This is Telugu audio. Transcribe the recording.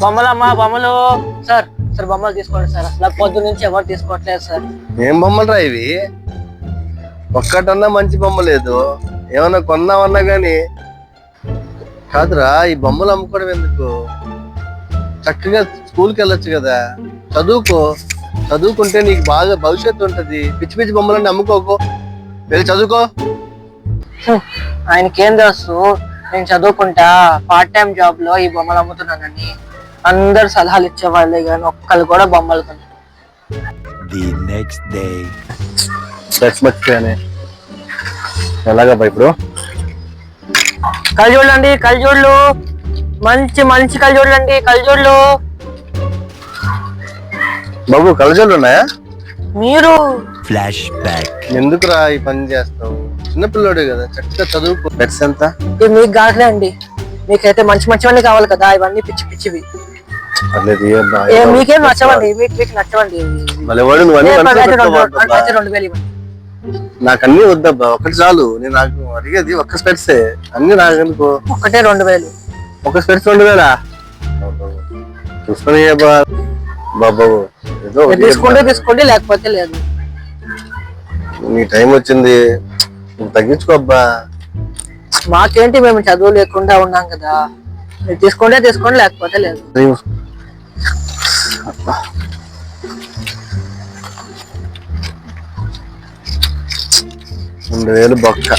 బొమ్మలమ్మా బొమ్మలు. సార్ సార్ బొమ్మలు తీసుకోండి సార్. అసలు పొద్దు నుంచి ఎవరు తీసుకోవట్లేదు సార్. ఏం బొమ్మలు రా ఇవి? ఒక్కటన్నా మంచి బొమ్మ లేదు. ఏమన్నా కొన్నామన్నా గాని కాదురా, ఈ బొమ్మలు అమ్ముకోవడం ఎందుకు? చక్కగా స్కూల్కి వెళ్ళొచ్చు కదా, చదువుకుంటే నీకు బాగా భవిష్యత్తు ఉంటది. పిచ్చి పిచ్చి బొమ్మలన్నీ అమ్ముకోకు, వెళ్ళి చదువుకో. ఆయనకేం తెలుసు నేను చదువుకుంటా పార్ట్ టైం జాబ్ లో ఈ బొమ్మలు అమ్ముతున్నానని? అందరు సలహాలు ఇచ్చేవాళ్ళే కానీ ఒక్కళ్ళు కూడా బొమ్మలు కొన్నారు. మర్చిపోయానే, ఎలాగా ఇప్పుడు? కళ్ళజోళ్ళు అండి, కళ్ళజోళ్ళు మంచి మంచి కళ్ళజోళ్ళు అండి, కళ్ళజోళ్ళు. బాబు కళ్ళజోళ్ళు ఉన్నాయా? మీరు ఫ్లాష్ బ్యాక్. ఎందుకురా ఈ పని చేస్తావు? చిన్నపిల్లోడు కదా, చక్కగా చదువుకో. బెట్స్ ఎంత? ఇవి మీకు కాదులే అండి, మీకైతే మంచి మంచివన్నీ కావాలి కదా, ఇవన్నీ పిచ్చి పిచ్చివి. మీకేం నచ్చవండి, మీకు నచ్చవండి. 2000 ఇవ్వండి. నాకు అన్ని వద్దబ్బా, ఒకటి చాలు. నేను నాకు అడిగేది ఒక్క స్పెట్సే, అన్ని నాకు ఒకటే 2000. ఒక స్పెట్స్ 2000 చూసుకొని బాబు. ఏదో తీసుకోండి లేకపోతే లేదు. నీ టైం వచ్చింది, తగ్గించుకోబ్బా. మాకేంటి, మేము చదువు లేకుండా ఉన్నాం కదా. మీరు తీసుకోండి లేకపోతే లేదు. 2000 బొక్క.